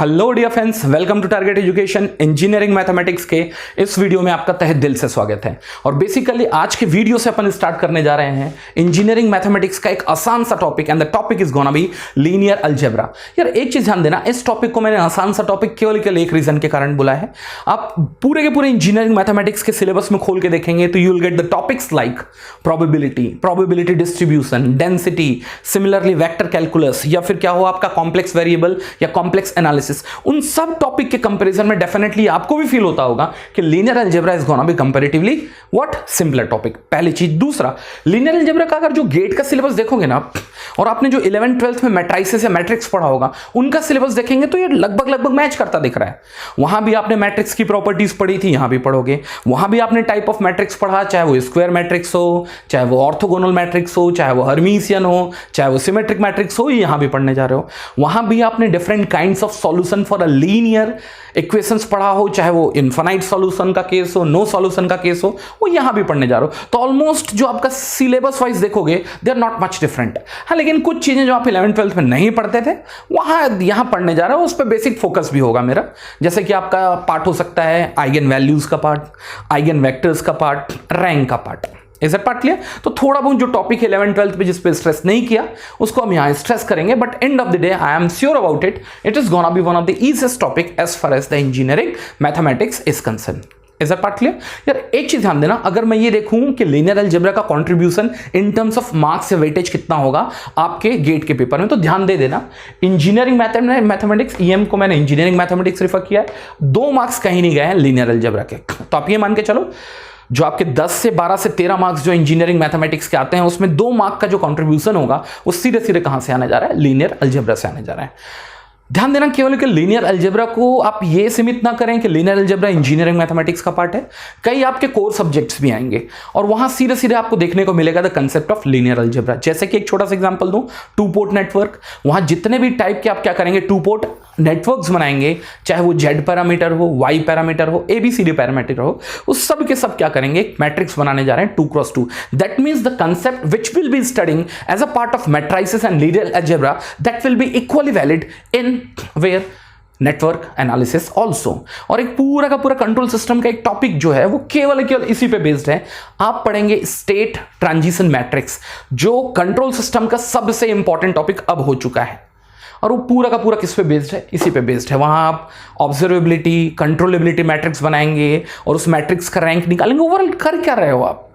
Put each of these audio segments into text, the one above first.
Hello dear friends, welcome to Target Education. Engineering mathematics के इस video में आपका तहे दिल से स्वागत है। और बेसिकली आज के वीडियो से अपन स्टार्ट करने जा रहे हैं इंजीनियरिंग मैथमेटिक्स का एक आसान सा topic, and the topic is gonna be linear algebra. यार एक चीज ध्यान देना, इस टॉपिक को मैंने आसान सा टॉपिक केवल एक रीजन के कारण बोला है। आप पूरे के पूरे इंजीनियरिंग मैथमेटिक्स के सिलेबस में खोल के देखेंगे तो you will get the topics like probability distribution, density, similarly vector calculus, या फिर क्या हो आपका कॉम्प्लेक्स वेरिएबल या कॉम्प्लेक्स एनालिसिस। उन सब टॉपिक के कंपैरिजन में डेफिनेटली आपको भी फील होता होगा कि linear algebra is gonna B comparatively what simpler topic. पहली चीज। दूसरा, लीनियर अलजेब्रा का अगर जो गेट का सिलेबस देखोगे ना, और आपने जो 11th 12th में मैट्रिसेस या मैट्रिक्स पढ़ा होगा उनका सिलेबस देखेंगे तो ये लगभग मैच करता दिख रहा है। वहां भी आपने मैट्रिक्स की प्रॉपर्टीज पढ़ी थी, यहां भी पढ़ोगे। वहां भी आपने टाइप ऑफ मैट्रिक्स पढ़ा, चाहे वो स्क्वायर मैट्रिक्स हो, चाहे वो ऑर्थोगोनल मैट्रिक्स हो, चाहे वो हर्मीशियन हो, चाहे वो सिमेट्रिक मैट्रिक्स हो, यहां भी पढ़ने जा रहे हो। वहां भी आपने different kinds of solution for a linear equations पढ़ा हो, चाहे वो इनफाइनाइट सॉल्यूशन का केस हो, नो सॉल्यूशन का केस हो, वो यहां भी पढ़ने जा रहे हो। तो ऑलमोस्ट जो आपका सिलेबस वाइज देखोगे they are not much different. हाँ, लेकिन कुछ चीजें जो आप 11th 12th में नहीं पढ़ते थे वहां यहां पढ़ने जा रहे हो, उस पर बेसिक फोकस भी होगा मेरा। जैसे कि आपका पार्ट हो सकता है आइगन वैल्यूज का पार्ट, आइगन वेक्टर्स का पार्ट, रैंक का part. Is that part clear? तो थोड़ा बहुत जो टॉपिक 11th 12th पे जिस पे स्ट्रेस नहीं किया उसको हम यहां स्ट्रेस करेंगे, but end of the day I am sure about it is gonna be one of the easiest topic as far as the engineering mathematics is concern. Is that part clear? यार एक चीज ध्यान देना, अगर मैं ये देखूं कि लीनियर अलजेब्रा का contribution in terms of marks या वेटेज कितना होगा आपके गेट के पेपर में, तो ध्यान दे देना इंजीनियरिंग मैथमेटिक्स ईएम को मैंने इंजीनियरिंग मैथमेटिक्स रेफर किया है, 2 मार्क्स कहीं नहीं गए हैं लीनियर अलजेब्रा के। तो आप ये मान के चलो जो आपके 10 से 12 से 13 मार्क्स जो इंजीनियरिंग मैथमेटिक्स के आते हैं उसमें 2 मार्क का जो कंट्रीब्यूशन होगा वो सीधे सीधे कहां से आने जा रहा है? लीनियर अलजेब्रा से आने जा रहा है। ध्यान देना केवल कि लीनियर अलजेब्रा को आप ये सीमित ना करें कि लीनियर अलजेब्रा इंजीनियरिंग मैथमेटिक्स का पार्ट है। कई आपके कोर सब्जेक्ट्स भी आएंगे और वहां सीधे सीधे आपको देखने को मिलेगा the concept of linear algebra. जैसे कि एक छोटा सा एग्जांपल दूं, 2 पोर्ट नेटवर्क। वहां जितने भी टाइप के आप क्या करेंगे, 2 पोर्ट नेटवर्क्स बनाएंगे, चाहे वो जेड पैरामीटर हो, वाई पैरामीटर हो, एबीसीडी पैरामीटर हो, उस सब के सब क्या करेंगे, मैट्रिक्स बनाने जा रहे हैं 2x2। That means the concept which will be studying as a part of matrices and linear algebra that will be equally valid in where network analysis also. और एक पूरा का पूरा कंट्रोल सिस्टम का एक टॉपिक जो है वो केवल इसी पे बेस्ड है। आप पढ़ेंगे स्टेट ट्रांजिशन मैट्रिक्स, जो कंट्रोल सिस्टम का सबसे इंपॉर्टेंट टॉपिक अब हो चुका है, और वो पूरा का पूरा किस पे बेस्ड है? इसी पे बेस्ड है। वहां आप ऑब्जर्वेबिलिटी, कंट्रोलेबिलिटी मैट्रिक्स बनाएंगे और उस मैट्रिक्स का रैंक निकालेंगे। ओवरऑल कर क्या रहे हो आप?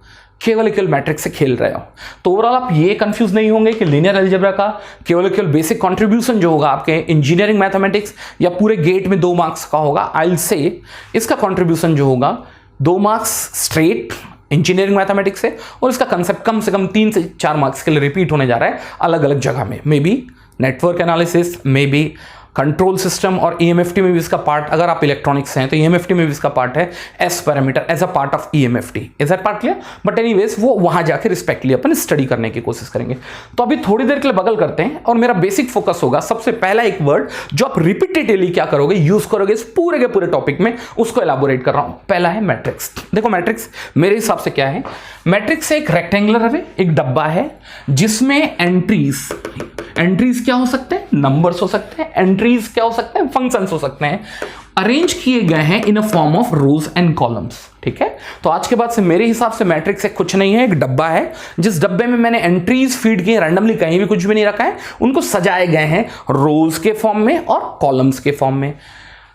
केवल मैट्रिक्स से खेल रहे हो। तो ओवरऑल आप ये कंफ्यूज नहीं होंगे कि लीनियर अलजेब्रा का केवल बेसिक कंट्रीब्यूशन जो होगा आपके इंजीनियरिंग मैथमेटिक्स या पूरे गेट में 2 मार्क्स का होगा। आई विल से इसका कंट्रीब्यूशन जो होगा 2 मार्क्स स्ट्रेट इंजीनियरिंग मैथमेटिक्स से, और इसका कंसेप्ट कम से कम 3 से 4 मार्क्स के लिए रिपीट होने जा रहा है अलग अलग जगह में। May be network analysis, may be control system, और ईएमएफटी में भी इसका पार्ट, अगर आप इलेक्ट्रॉनिक्स हैं तो ईएमएफटी में भी इसका पार्ट है S parameter as a part of EMFT. Is that part clear? But anyways वो वहां जाकर रिस्पेक्टली अपन स्टडी करने की कोशिश करेंगे। तो अभी थोड़ी देर के लिए बगल करते हैं और मेरा बेसिक फोकस होगा सबसे पहला एक वर्ड जो आप रिपीटेडली क्या करोगे, यूज करोगे इस पूरे के पूरे टॉपिक में, उसको एलाबोरेट कर रहा हूं। पहला है मैट्रिक्स। देखो मैट्रिक्स मेरे हिसाब से क्या है, मैट्रिक्स एक रेक्टेंगुलर है, एक डब्बा है जिसमें एंट्रीज क्या हो सकते हैं? नंबर्स हो सकते हैं। एंट्रीज क्या हो सकते हैं? फंक्शंस हो सकते हैं। अरेंज किए गए हैं in a form of rows and columns. ठीक है, तो आज के बाद से मेरे हिसाब से मैट्रिक्स एक कुछ नहीं है, एक डब्बा है जिस डब्बे में मैंने एंट्रीज फीड किए, रैंडमली कहीं भी कुछ भी नहीं रखा है, उनको सजाए गए हैं रोज के फॉर्म में और कॉलम्स के फॉर्म में।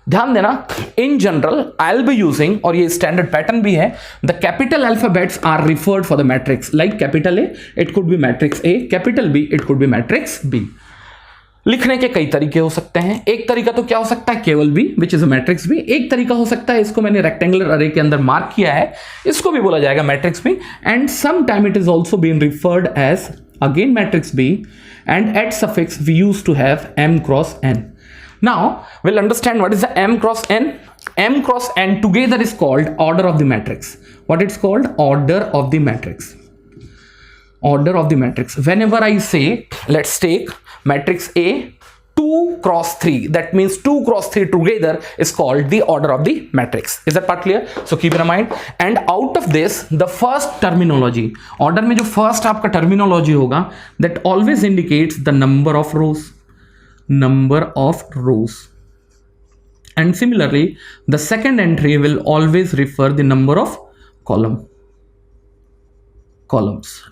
ध्यान देना, in general I will be using, और ये स्टैंडर्ड पैटर्न भी है, the capital alphabets are referred for the matrix, like capital A it could be matrix A, capital B it could be matrix B. लिखने के कई तरीके हो सकते हैं। एक तरीका तो क्या हो सकता है, केवल B which is a matrix B. एक तरीका हो सकता है, इसको मैंने रेक्टेंगुलर अरे के अंदर मार्क किया है, इसको भी बोला जाएगा matrix B. And some time it is also been referred as again matrix B, and at suffix we use to have m cross n. Now we'll understand what is the m cross n. M cross n together is called order of the matrix. What it's called? Order of the matrix. Order of the matrix. Whenever I say, let's take matrix A 2 cross 3, that means 2 cross 3 together is called the order of the matrix. Is that part clear? So keep in mind. And out of this, the first terminology, order में जो first आपका terminology होगा, that always indicates the number of rows. Number of rows. and similarly the second entry will always refer the number of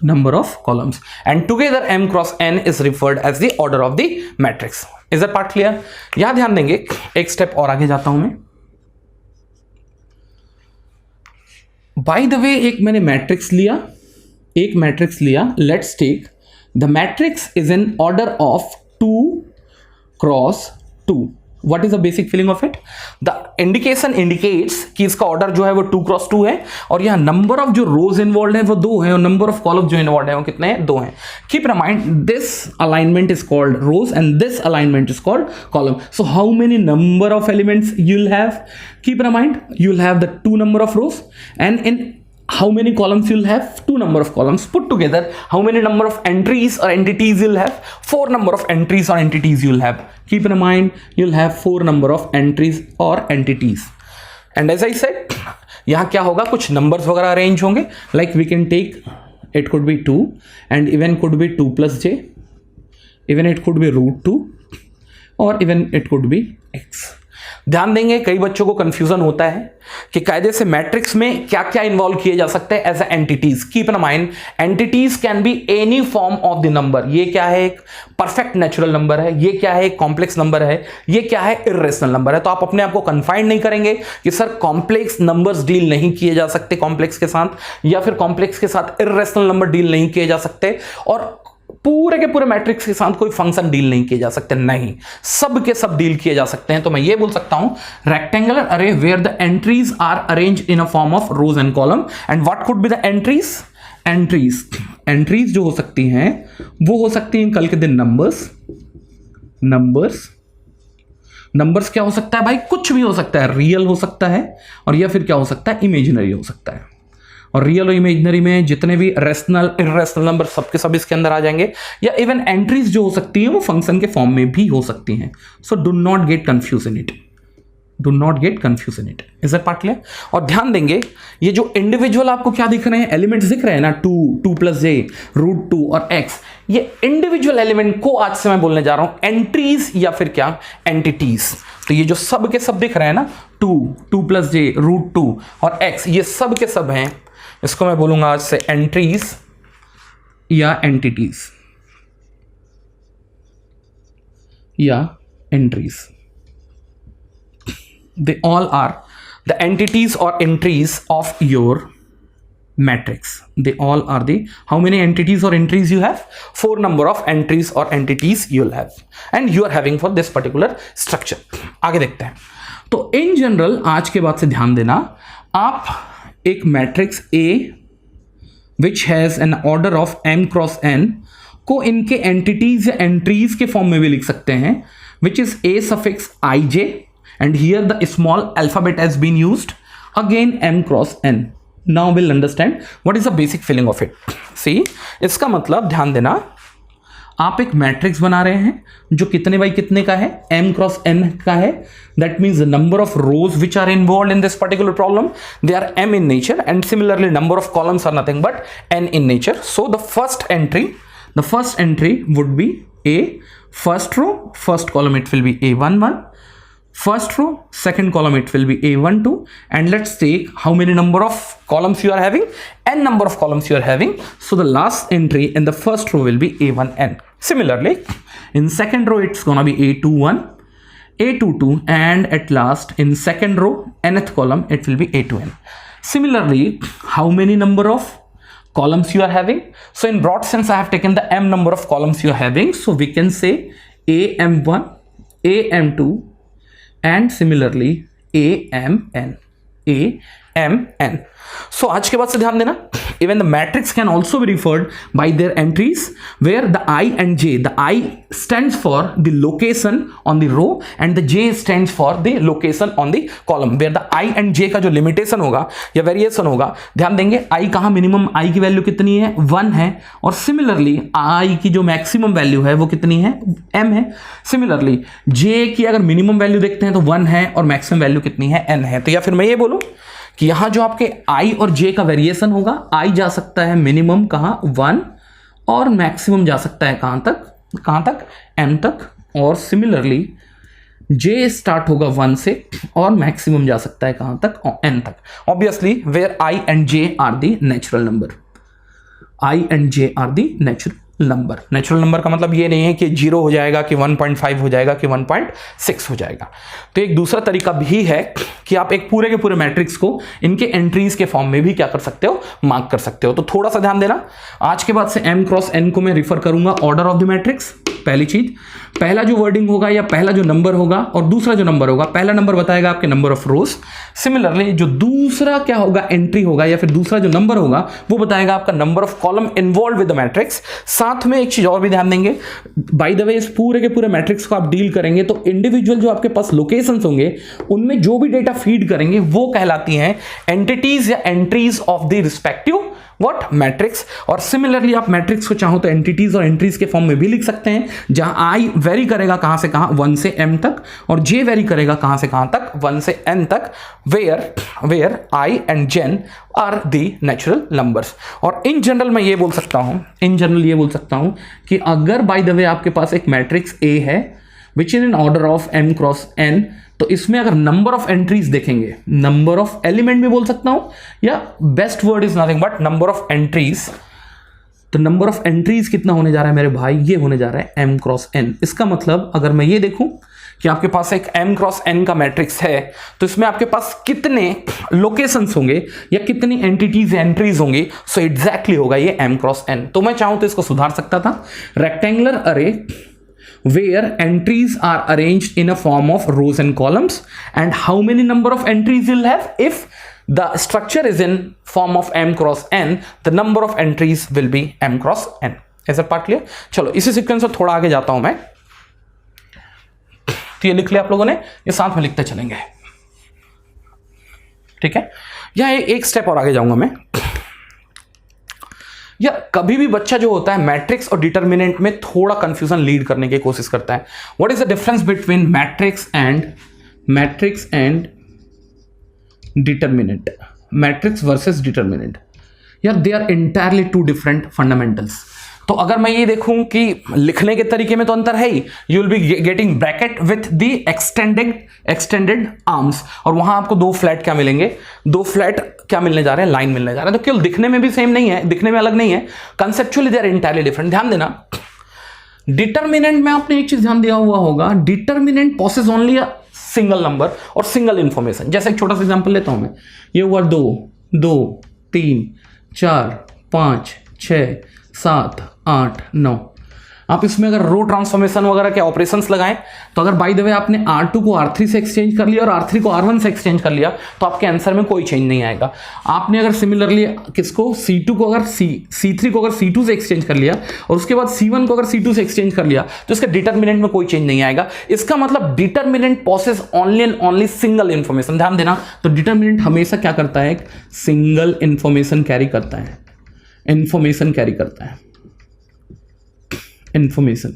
number of columns, and together m cross n is referred as the order of the matrix. Is that part clear? यहां ध्यान देंगे, एक step और आगे जाता हूं मैं. Bye the वे एक मैंने मैट्रिक्स लिया, let's take the matrix is in order of 2 cross 2. What is the basic feeling of it? The indication indicates कि इसका ऑर्डर जो है वो 2 क्रॉस 2 है, और यहाँ नंबर ऑफ जो रोज इन्वॉल्व है वो 2 है, और नंबर ऑफ कॉलम जो इन्वॉल्व है वो कितने हैं? 2 हैं. Keep in mind this alignment is called rows and this alignment is called column. So how many number of elements you will have? Keep in mind, you will have the 2 number of rows, and in how many columns you'll have? 2 number of columns. Put together, how many number of entries or entities you'll have? 4 number of entries or entities you'll have. Keep in mind, you'll have 4 number of entries or entities. And as I said, यहाँ क्या होगा, कुछ numbers वगैरह arrange होंगे. Like we can take, it could be 2, and even could be 2 plus j, even it could be root 2, or even it could be x. ध्यान देंगे, कई बच्चों को कंफ्यूजन होता है कि कायदे से मैट्रिक्स में क्या क्या इन्वॉल्व किए जा सकते हैं as entities. Keep in mind, entities can be any form of the number. ये क्या है? एक परफेक्ट नेचुरल नंबर है, ये क्या है? एक कॉम्प्लेक्स नंबर है, ये क्या है? इर्रेशनल नंबर है. तो आप अपने आप को कन्फाइंड नहीं करेंगे कि सर कॉम्प्लेक्स नंबर्स डील नहीं किए जा सकते कॉम्प्लेक्स के साथ, या फिर कॉम्प्लेक्स के साथ इर्रेशनल नंबर डील नहीं किए जा सकते, और पूरे के पूरे मैट्रिक्स के साथ कोई फंक्शन डील नहीं किए जा सकते. नहीं, सब के सब डील किए जा सकते हैं. तो मैं ये बोल सकता हूं, rectangular array where the entries are arrange in a form of rows and column. And what could be the entries? Entries जो हो सकती हैं वो हो सकती हैं कल के दिन नंबर्स क्या हो सकता है भाई? कुछ भी हो सकता है. रियल हो सकता है, और या फिर क्या हो सकता है? इमेजिनरी हो सकता है. और रियल और इमेजिनरी में जितने भी रेशनल इररेशनल नंबर सबके सब इसके अंदर आ जाएंगे. या इवन एंट्रीज जो हो सकती है वो फंक्शन के फॉर्म में भी हो सकती हैं. So do not get confuse in it. Is that part clear? और ध्यान देंगे, ये जो इंडिविजुअल आपको क्या दिख रहे हैं? एलिमेंट्स दिख रहे हैं ना, 2 प्लस जे, रूट 2 और x. ये इंडिविजुअल एलिमेंट को आज से मैं बोलने जा रहा हूं एंट्रीज या फिर क्या? एंटिटीज. तो ये जो सब के सब दिख रहे हैं ना, 2 प्लस जे, रूट 2 और x, ये सब के सब हैं. इसको मैं बोलूंगा आज से एंट्रीज या एंटिटीज या entries. They all are the entities और entries of your matrix. They all are the, how many entities or entries you have? 4 number of entries or entities you'll have, and you are having for this particular structure. आगे देखते हैं. तो in general आज के बाद से ध्यान देना, आप एक matrix A which has an order of m cross n को इनके एंटिटीज या एंट्रीज के फॉर्म में भी लिख सकते हैं, which is a suffix ij, and here the small alphabet has been used, again m cross n. Now we'll understand what is the basic feeling of it. See, इसका मतलब ध्यान देना, आप एक मैट्रिक्स बना रहे हैं जो कितने बाई कितने का है? m क्रॉस n का है. That means the number of rows which are involved in this particular problem, they are m in nature, and similarly number of columns are nothing but n in nature. So the first entry would be a first row, first column it will be a11, first row, second column it will be a12, and let's take how many number of columns you are having? N number of columns you are having. So the last entry in the first row will be a1n. Similarly, in second row it's gonna be a21, a22, and at last in second row, nth column, it will be a2n. Similarly, how many number of columns you are having? So in broad sense, I have taken the m number of columns you are having. So we can say am1, am2, and similarly amn. So आज के बाद से ध्यान देना, even the matrix can also be referred by their entries where the I and J, the I stands for the location on the row and the J stands for the location on the column, where the I and J का जो limitation होगा या variation होगा, ध्यान देंगे I कहाँ minimum I की value कितनी है? 1 है, और similarly I की जो maximum वैल्यू है वो कितनी है? m है. Similarly J की अगर minimum वैल्यू देखते हैं तो 1 है और maximum वैल्यू कितनी है? n है. तो या फिर मैं ये बोलूं कि यहां जो आपके I और J का वेरिएशन होगा, I जा सकता है मिनिमम कहां? 1, और मैक्सिमम जा सकता है कहां तक? m तक. और सिमिलरली जे स्टार्ट होगा 1 से और मैक्सिमम जा सकता है कहां तक, n तक। Obviously where I and J are the natural number, I and J are the natural number. Natural number का मतलब ये नहीं है कि 0 हो जाएगा, कि 1.5 हो जाएगा, कि 1.6 हो जाएगा। तो एक दूसरा तरीका भी है कि आप एक पूरे के पूरे मैट्रिक्स को इनके एंट्रीज के फॉर्म में भी क्या कर सकते हो, मार्क कर सकते हो। तो थोड़ा सा ध्यान देना, आज के बाद से m क्रॉस n को मैं रिफर करूंगा ऑर्डर ऑफ द मैट्रिक्स। पहली चीज, पहला जो वर्डिंग होगा या पहला जो नंबर होगा और दूसरा जो नंबर होगा, पहला नंबर बताएगा आपके नंबर ऑफ रोज, सिमिलरली जो दूसरा क्या होगा, एंट्री होगा या फिर दूसरा जो नंबर होगा वो बताएगा आपका number of column involve with the matrix. साथ में एक चीज और भी ध्यान देंगे, बाय द वे इस पूरे के पूरे मैट्रिक्स को आप डील करेंगे तो इंडिविजुअल जो आपके पास लोकेशंस होंगे उनमें जो भी डेटा फीड करेंगे वो कहलाती हैं एंटिटीज या entries of the respective what matrix. और सिमिलरली आप मैट्रिक्स को चाहो तो एंटिटीज और एंट्रीज के फॉर्म में भी लिख सकते हैं, जहां आई वेरी करेगा कहां से कहां, 1 से m तक, और j वेरी करेगा कहां से कहां तक, 1 से n तक, where I and J are the natural numbers. और इन जनरल मैं ये बोल सकता हूं, कि अगर बाय द वे आपके पास एक मैट्रिक्स A है which is in order of m cross n, तो इसमें अगर नंबर ऑफ एंट्रीज देखेंगे, नंबर ऑफ एलिमेंट भी बोल सकता हूं, या best word is nothing but number of entries. तो नंबर ऑफ एंट्रीज कितना होने जा रहा है मेरे भाई, ये होने जा रहा है m क्रॉस n। इसका मतलब अगर मैं ये देखूं कि आपके पास एक m क्रॉस n का मैट्रिक्स है, तो इसमें आपके पास कितने लोकेशंस होंगे या कितनी एंटिटीज एंट्रीज होंगी, सो एग्जैक्टली होगा ये m क्रॉस n। तो मैं चाहूं तो इसको सुधार सकता था, रेक्टेंगुलर अरे where entries are arranged in a form of rows and columns, and how many number of entries you'll have if the structure is in form of m cross n, the number of entries will be m cross n. Is that part clear? चलो इसी sequence में थोड़ा आगे जाता हूं मैं, तो ये लिख लिया आप लोगों ने, ये साथ में लिखते चलेंगे, ठीक है। या एक स्टेप और आगे जाऊंगा मैं, या कभी भी बच्चा जो होता है मैट्रिक्स और डिटर्मिनेंट में थोड़ा कंफ्यूजन लीड करने की कोशिश करता है। What is the difference between matrix and determinant, matrix versus determinant, यार they are entirely two different fundamentals. तो अगर मैं ये देखूं कि लिखने के तरीके में तो अंतर है ही, you will be getting bracket with the extended arms, और वहां आपको दो फ्लैट क्या मिलेंगे, दो फ्लैट क्या मिलने जा रहे हैं, लाइन मिलने जा रहे हैं। तो केवल दिखने में भी सेम नहीं है, दिखने में अलग नहीं है, conceptually they are entirely different. ध्यान देना, डिटर्मिनेंट में आपने एक चीज ध्यान दिया हुआ होगा, determinant possesses only a single number और सिंगल इंफॉर्मेशन। जैसे एक छोटा सा एग्जांपल लेता हूं मैं, ये हुआ 2 2 3 4 5 6 7 8 9। आप इसमें अगर रो ट्रांसफॉर्मेशन वगैरह के ऑपरेशंस लगाएं, तो अगर बाय द वे आपने R2 को R3 से एक्सचेंज कर लिया और R3 को R1 से एक्सचेंज कर लिया, तो आपके आंसर में कोई चेंज नहीं आएगा। आपने अगर सिमिलरली किसको C2 को अगर C3 को अगर C2 से एक्सचेंज कर लिया और उसके बाद C1 को अगर C2 से एक्सचेंज कर लिया, तो इसका डिटर्मिनेंट में कोई चेंज नहीं आएगा। इसका मतलब determinant possesses only and only single information. ध्यान देना, तो डिटर्मिनेंट हमेशा क्या करता है, एक सिंगल इंफॉर्मेशन कैरी करता है, इंफॉर्मेशन कैरी करता है, information.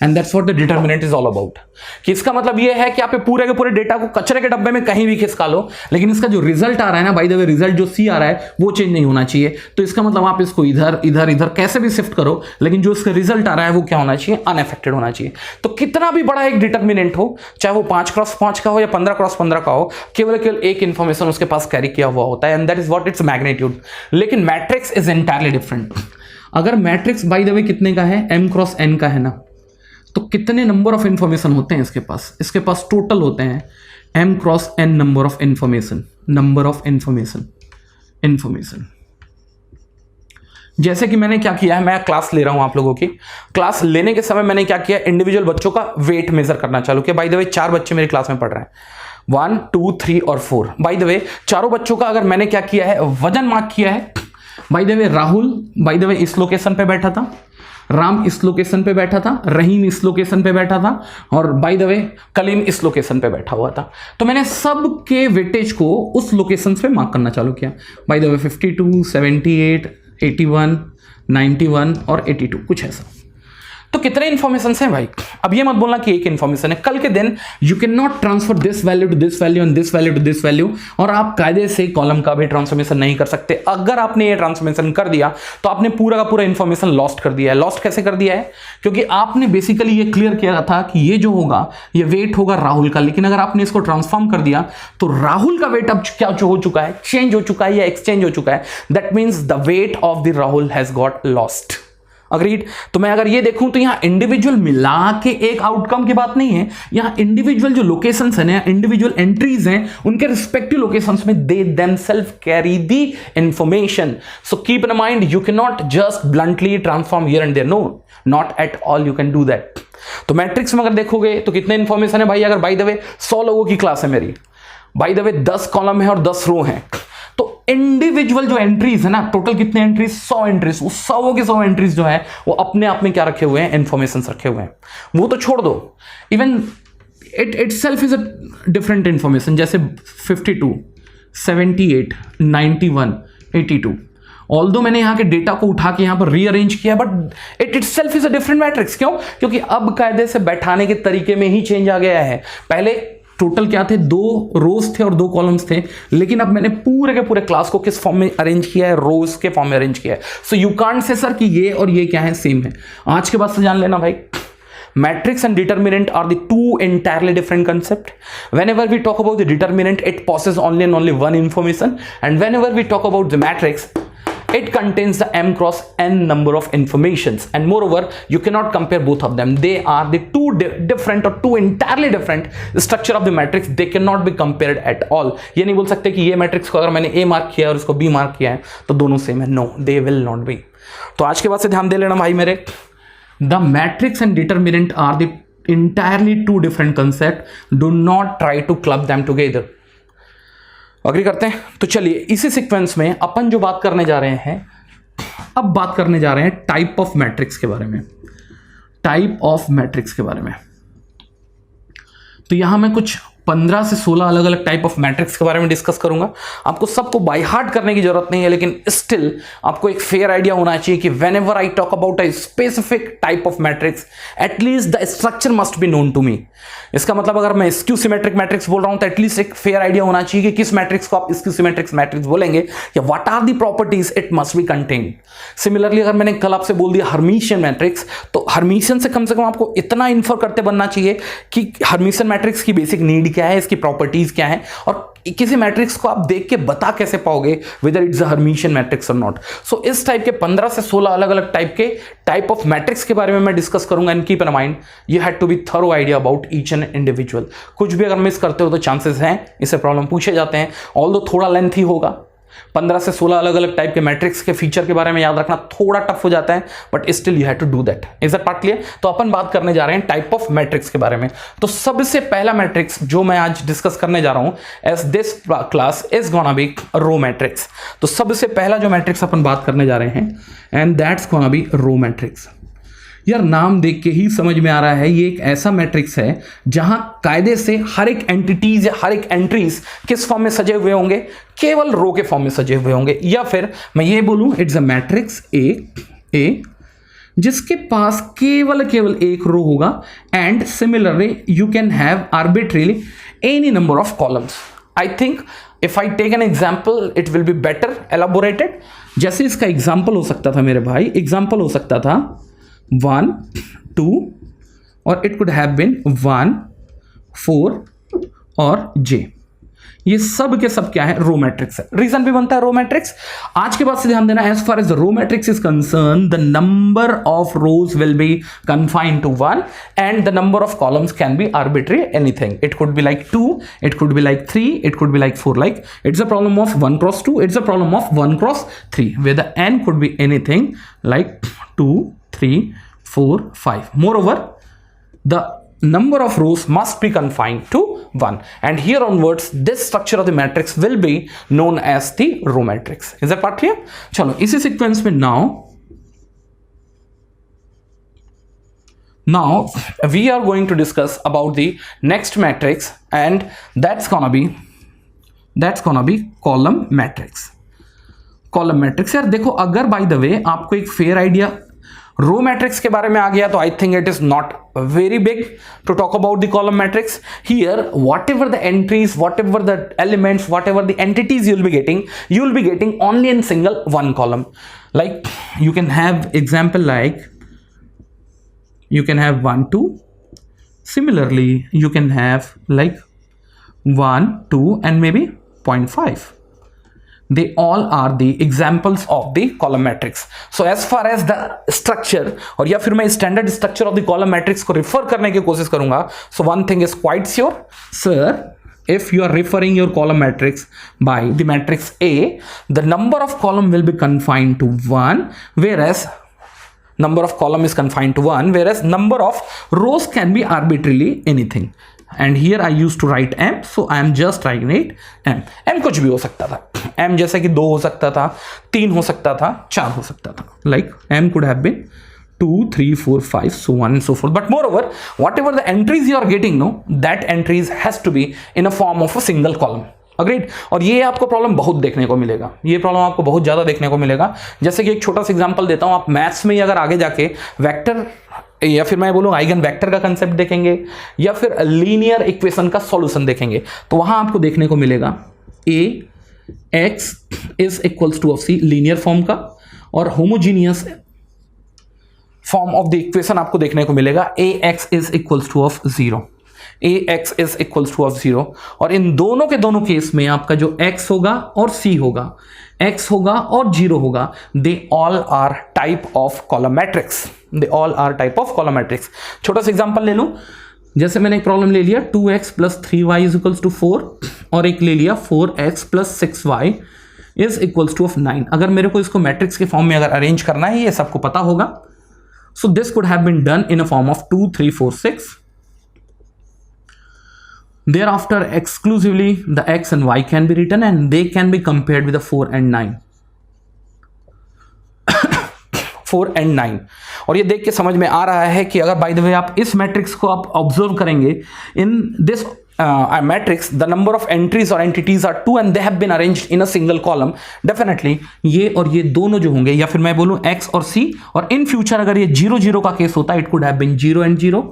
And that's what the determinant is all about. कि इसका मतलब ये है कि आप पूरे के पूरे डेटा को कचरे के डब्बे में कहीं भी खिसका लो, लेकिन इसका जो रिजल्ट आ रहा है ना, बाय द वे रिजल्ट जो सी आ रहा है वो चेंज नहीं होना चाहिए। तो इसका मतलब आप इसको इधर इधर इधर कैसे भी शिफ्ट करो, लेकिन जो इसका रिजल्ट आ रहा है वो क्या होना चाहिए, अनअफेक्टेड होना चाहिए। तो कितना भी बड़ा एक डिटर्मिनेंट हो, चाहे वो 5x5 का हो या 15x15 का हो, केवल एक इंफॉर्मेशन उसके पास कैरी किया हुआ होता है, and that is what its magnitude. लेकिन मैट्रिक्स इज एंटायरली डिफरेंट। अगर मैट्रिक्स बाय द वे कितने का है, m क्रॉस n का है ना, तो कितने नंबर ऑफ इंफॉर्मेशन होते हैं इसके पास, इसके पास टोटल होते हैं m cross n number of information. जैसे कि मैंने क्या किया है, मैं क्लास ले रहा हूं आप लोगों की, क्लास लेने के समय मैंने क्या किया, इंडिविजुअल बच्चों का वेट मेजर करना चालू किया। बाय द वे 4 बच्चे मेरी क्लास में पढ़ रहे हैं, 1 2 3 और 4। बाय द वे चारों बच्चों का अगर मैंने क्या किया है, वजन मार्क किया है। Bye the way Rahul bye the वे इस लोकेशन पे बैठा था, राम इस लोकेशन पे बैठा था, रहीम इस लोकेशन पे बैठा था, और बाय द वे कलीम इस लोकेशन पे बैठा हुआ था। तो मैंने सब के वेटेज को उस लोकेशन पे मार्क करना चालू किया। बाय द वे 52 78 81 91 और 82 कुछ ऐसा। तो कितने इन्फॉर्मेशन हैं भाई? अब ये मत बोलना कि एक इन्फॉर्मेशन है। कल के दिन you can not transfer this value to this value and this value to this value, और आप कायदे से कॉलम का भी ट्रांसफॉर्मेशन नहीं कर सकते। अगर आपने ये ट्रांसफॉर्मेशन कर दिया तो आपने पूरा का पूरा इन्फॉर्मेशन लॉस्ट कर दिया है। लॉस्ट कैसे कर दिया है? क्योंकि आपने बेसिकली ये क्लियर किया था कि ये जो होगा ये वेट होगा राहुल का, लेकिन अगर आपने इसको ट्रांसफॉर्म कर दिया तो राहुल का वेट अब क्या हो चुका है? चेंज हो चुका है या एक्सचेंज हो चुका है। That means the weight of the Rahul has got lost. Agreed? तो मैं अगर ये देखूं तो यहां इंडिविजुअल मिला के एक आउटकम की बात नहीं है, यहां इंडिविजुअल जो लोकेशंस हैं, इंडिविजुअल एंट्रीज हैं, उनके रिस्पेक्टिव लोकेशंस में they themselves carry the information. So keep in mind, you can not just bluntly transform here and there, no, not at all you can do that. तो matrix में अगर देखोगे तो कितने information है भाई? अगर बाय द वे 100 लोगों की क्लास है मेरी, बाय द वे 10 कॉलम है और 10 रो हैं, तो इंडिविजुअल जो एंट्रीज है ना, टोटल कितने एंट्रीज? 100 एंट्रीज। वो 100 के 100 एंट्रीज जो है वो अपने आप में क्या रखे हुए हैं? इंफॉर्मेशन रखे हुए हैं। वो तो छोड़ दो, even it itself is a different information, जैसे 52, 78, 91, 82। ऑल्दो मैंने यहाँ के डेटा को उठा के यहाँ पर रीअरेंज किया, but it itself is a different matrix. क्यों? क्योंकि अब कायदे से बैठाने के तरीके में ही चेंज आ गया है। पहले टोटल क्या थे? 2 रोज थे और 2 कॉलम्स थे, लेकिन अब मैंने पूरे के पूरे क्लास को किस फॉर्म में अरेंज किया है? रोज के फॉर्म में अरेंज किया है। So you can't say sir कि ये और ये क्या है? सेम है। आज के बाद से जान लेना भाई, matrix and determinant are the two entirely different concept. Whenever we talk about the determinant, it possesses only and only one information, and whenever we talk about the matrix, it contains the m cross n number of informations, and moreover you cannot compare both of them. They are the two different or two entirely different structure of the matrix. They cannot be compared at all. ये नहीं बोल सकते कि ये matrix को अगर मैंने a mark किया और इसको b मार्क किया है तो दोनों सेम है। No, they will not be. तो आज के बाद से ध्यान दे लेना भाई मेरे, the matrix and determinant are the entirely two different concept. Do not try to club them together. Agree करते हैं? तो चलिए इसी सीक्वेंस में अपन जो बात करने जा रहे हैं, अब बात करने जा रहे हैं टाइप ऑफ मैट्रिक्स के बारे में। टाइप ऑफ मैट्रिक्स के बारे में तो यहां मैं कुछ 15 से 16 अलग अलग टाइप ऑफ मैट्रिक्स के बारे में डिस्कस करूंगा। आपको सबको बाय हार्ट करने की जरूरत नहीं है, लेकिन स्टिल आपको एक फेयर आइडिया होना चाहिए कि whenever I talk about a specific type of matrix, at least the structure must be known to me. इसका मतलब अगर मैं स्क्यू सिमेट्रिक मैट्रिक्स बोल रहा हूं तो एटलीस्ट एक फेयर आइडिया होना चाहिए कि किस मैट्रिक्स को आप स्क्यू सिमेट्रिक मैट्रिक्स बोलेंगे, या what are the properties it must be contain. Similarly अगर मैंने कल आपसे बोल दिया हर्मिशियन मैट्रिक्स, तो हर्मिशियन से कम आपको इतना इन्फर करते बनना चाहिए कि हर्मिशियन मैट्रिक्स की बेसिक नीड क्या है, इसकी प्रॉपर्टीज क्या है, और किसी मैट्रिक्स को आप देख के बता कैसे पाओगे whether it's a Hermitian matrix और नॉट। सो इस टाइप के 15 से 16 अलग अलग टाइप ऑफ मैट्रिक्स के बारे में मैं डिस्कस करूंगा। And keep in mind you had to be thorough idea about each and individual. कुछ भी अगर मिस करते हो तो चांसेस हैं इससे प्रॉब्लम पूछे जाते हैं, ऑल्दो थोड़ा लेंथी होगा। 15 से 16 अलग अलग टाइप के मैट्रिक्स के फीचर के बारे में याद रखना थोड़ा टफ हो जाता है, but still you have to do that. Is that part clear? तो अपन बात करने जा रहे हैं टाइप ऑफ मैट्रिक्स के बारे में। तो सबसे पहला मैट्रिक्स जो मैं आज डिस्कस करने जा रहा हूं as this class is gonna be row matrix. तो सबसे पहला जो मैट्रिक्स अपन बात करने जा रहे हैं, and that's gonna be row matrix. यार नाम देख के ही समझ में आ रहा है ये एक ऐसा मैट्रिक्स है जहां कायदे से हर एक एंटिटीज या हर एक एंट्रीज किस फॉर्म में सजे हुए होंगे? केवल रो के फॉर्म में सजे हुए होंगे। या फिर मैं ये बोलूं इट्स अ मैट्रिक्स ए जिसके पास केवल एक रो होगा, and similarly you can have arbitrarily any number of columns. I think if I take an example it will be better elaborated. जैसे इसका एग्जाम्पल हो सकता था मेरे भाई, एग्जाम्पल हो सकता था 1, 2 और इट कुड हैव बीन 1, 4 और J। ये सब के सब क्या है? रो मैट्रिक्स है। रीजन भी बनता है रो मैट्रिक्स। आज के बाद से ध्यान देना, as far as the row matrix is concern, the number of rows will be confined to 1 and the number of columns can be arbitrary anything. It could be like 2, it could be like 3, it could be like 4. Like it's a problem of 1 cross 2, it's a problem of 1 cross 3, where the n could be anything like 2, 3, 4, 5. Moreover, the number of rows must be confined to 1, and here onwards this structure of the matrix will be known as the row matrix. Is that part clear? चलो इसी sequence में now we are going to discuss about the next matrix, and that's gonna be column matrix. Column matrix. यार देखो, अगर bye the वे आपको एक fair idea row matrix के बारे में आ गया तो I think it is not very big to talk about the column matrix. Here whatever the entries, whatever the elements, whatever the entities you'll be getting only in single one column. Like you can have example like you can have 1 2, similarly you can have like 1 2 and maybe 0.5. They all are the examples of the column matrix. So as far as the structure, और या फिर मैं standard structure of the column matrix को refer करने की कोशिश करूंगा. So one thing is quite sure, sir, if you are referring your column matrix by the matrix A, the number of column will be confined to 1, whereas number of column is confined to 1, whereas number of rows can be arbitrarily anything. And here I used to write m, so I am just writing it m. m कुछ भी हो सकता था. m जैसे कि 2 हो सकता था, 3 हो सकता था, 4 हो सकता था. Like m could have been 2, 3, 4, 5, so on and so forth. But moreover, whatever the entries you are getting, no, that entries has to be in a form of a single column. Agreed. और ये आपको problem बहुत देखने को मिलेगा, ये problem आपको बहुत ज़्यादा देखने को मिलेगा. जैसे कि एक छोटा सा एग्जांपल देता हूँ, आप मैथ्स में अगर आगे जाके वेक्टर या फिर मैं बोलूँ आइगन वेक्टर का कंसेप्ट देखेंगे या फिर लीनियर इक्वेशन का सॉल्यूशन देखेंगे तो वहां आपको देखने को मिलेगा A X is equals to of C linear form का, और homogeneous form of the equation आपको देखने को मिलेगा A X is equals to of 0. A X is equals to of 0. और इन दोनों के दोनों केस में आपका जो x होगा और c होगा, x होगा और 0 होगा, they all are type of column matrix. They all are type of column matrix. छोटा सा एग्जांपल ले लूं, जैसे मैंने एक प्रॉब्लम ले लिया 2x plus 3y is equals to 4 और एक ले लिया 4x plus 6y is equals to of 9. अगर मेरे को इसको मैट्रिक्स के फॉर्म में अगर अरेंज करना है, ये सबको पता होगा. So this could have been done in a form of 2 3 4 6. Thereafter exclusively the x and y can be written and they can be compared with the 4 and 9. 4 and 9. और ये देख के समझ में आ रहा है कि अगर बाय द वे आप इस मैट्रिक्स को आप ऑब्जर्व करेंगे, in this matrix the number of entries और entities are 2 and they have been arranged in a single column. Definitely ये और ये दोनों जो होंगे, या फिर मैं बोलूं x और c, और इन फ्यूचर अगर ये 0 0 का केस होता है, it could have been 0 and 0.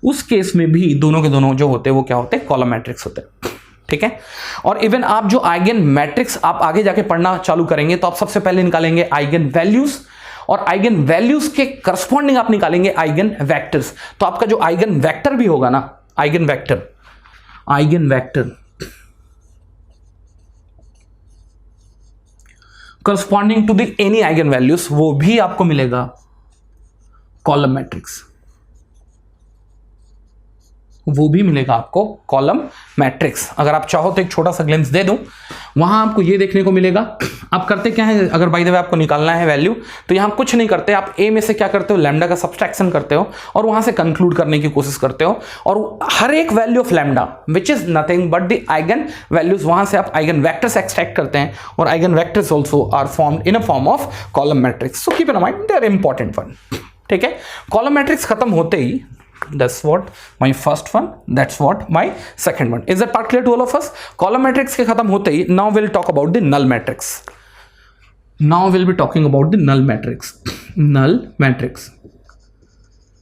उस केस में भी दोनों के दोनों जो होते हैं वो क्या होते हैं, कॉलम मैट्रिक्स होते हैं. ठीक है. और इवन आप जो आइगन मैट्रिक्स आप आगे जाके पढ़ना चालू करेंगे तो आप सबसे पहले निकालेंगे आइगन वैल्यूज, और आइगन वैल्यूज के करस्पॉन्डिंग आप निकालेंगे आइगन वेक्टर्स. तो आपका जो आइगन वेक्टर भी होगा ना, eigen vector corresponding to the any eigen values, वो भी आपको मिलेगा कॉलम मैट्रिक्स. वो भी मिलेगा आपको कॉलम मैट्रिक्स. अगर आप चाहो तो एक छोटा सा ग्लिम्स दे दूं, वहां आपको ये देखने को मिलेगा. आप करते क्या है, अगर बाय द वे आपको निकालना है वैल्यू, तो यहां कुछ नहीं करते, आप ए में से क्या करते हो, लैम्डा का सब्सट्रैक्शन करते हो और वहां से कंक्लूड करने की कोशिश करते हो, और हर एक value of lambda which is nothing but the eigen values, वहां से आप आइगन वेक्टर्स एक्सट्रैक्ट करते हैं, और eigen vectors also are formed in a form of column matrix. So keep in mind they are important one. ठीक है. Column matrix खत्म होते ही, that's what my first one, that's what my second one. Is that part clear to all of us? Column matrix के खत्म होते ही now we'll talk about the null matrix. Now we'll be talking about the null matrix. Null matrix.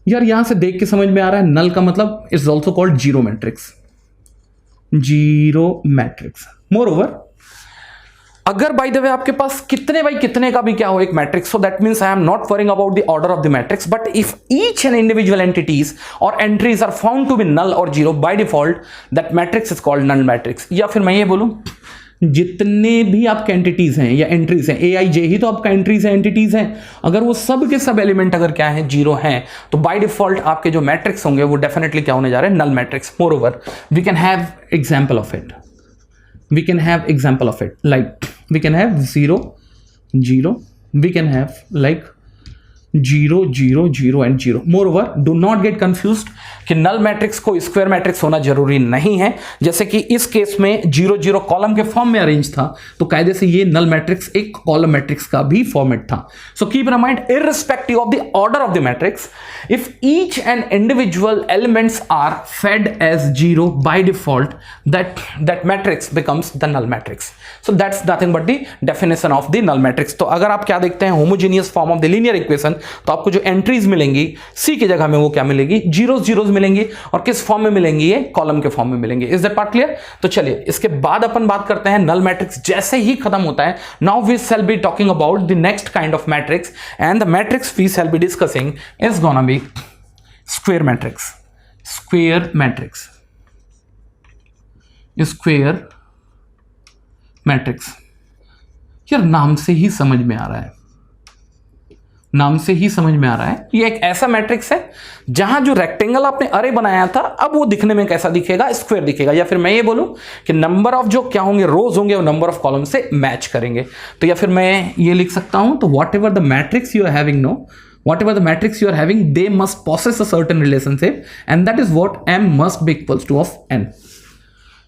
यार यहां से देख के समझ में आ रहा है, null का मतलब is also called zero matrix. Zero matrix. Moreover, अगर बाय द वे आपके पास कितने बाई कितने का भी क्या हो एक matrix, so that means I am not worrying about the order of the matrix, but if each and individual entities और entries are found to be null और zero by default, that matrix is called null matrix. या फिर मैं ये बोलूं, जितने भी आपके एंटिटीज हैं या एंट्रीज हैं, ए आई जे ही तो आपका एंट्रीज है, एंटिटीज हैं, अगर वो सब के सब एलिमेंट अगर क्या है, जीरो हैं, तो बाय डिफॉल्ट आपके जो मैट्रिक्स होंगे वो डेफिनेटली क्या होने जा रहे हैं, null matrix. Moreover we can have example of it. We can have example of it, like we can have 0 0, we can have like 0 0 0 and 0. Moreover, do not get confused कि null matrix को square matrix होना जरूरी नहीं है. जैसे कि इस case में 0 0 कॉलम के फॉर्म में अरेंज था, तो कायदे से ये नल मैट्रिक्स एक कॉलम मैट्रिक्स का भी फॉर्मेट था. सो keep in mind, irrespective of the order of the matrix, if each and individual elements are fed as 0 by default, that matrix becomes the null matrix. So that's nothing but the definition of the null matrix. तो अगर आप क्या देखते हैं, homogeneous form of the linear equation, तो आपको जो entries मिलेंगी सी की जगह में वो क्या मिलेगी, जीरोस जीरोस मिलेंगी। और किस फॉर्म में मिलेंगी, ये कॉलम के फॉर्म में मिलेंगे। Is that part clear? तो चलिए इसके बाद अपन बात करते हैं नल मैट्रिक्स जैसे ही खत्म होता है। Now we shall be talking about the next kind of matrix and the matrix we shall be discussing is gonna be square matrix. Square matrix, square matrix यार नाम से ही समझ में आ रहा है, नाम से ही समझ में आ रहा है ये एक ऐसा मैट्रिक्स है जहां जो रेक्टेंगल आपने अरे बनाया था अब वो दिखने में कैसा दिखेगा, स्क्वायर दिखेगा। या फिर मैं ये बोलूं कि नंबर ऑफ जो क्या होंगे रोज होंगे वो नंबर ऑफ कॉलम से मैच करेंगे। तो या फिर मैं ये लिख सकता हूं, तो whatever the matrix you are having, no whatever the matrix you are having, they must possess a certain relationship, and that is what m must be equals to of n.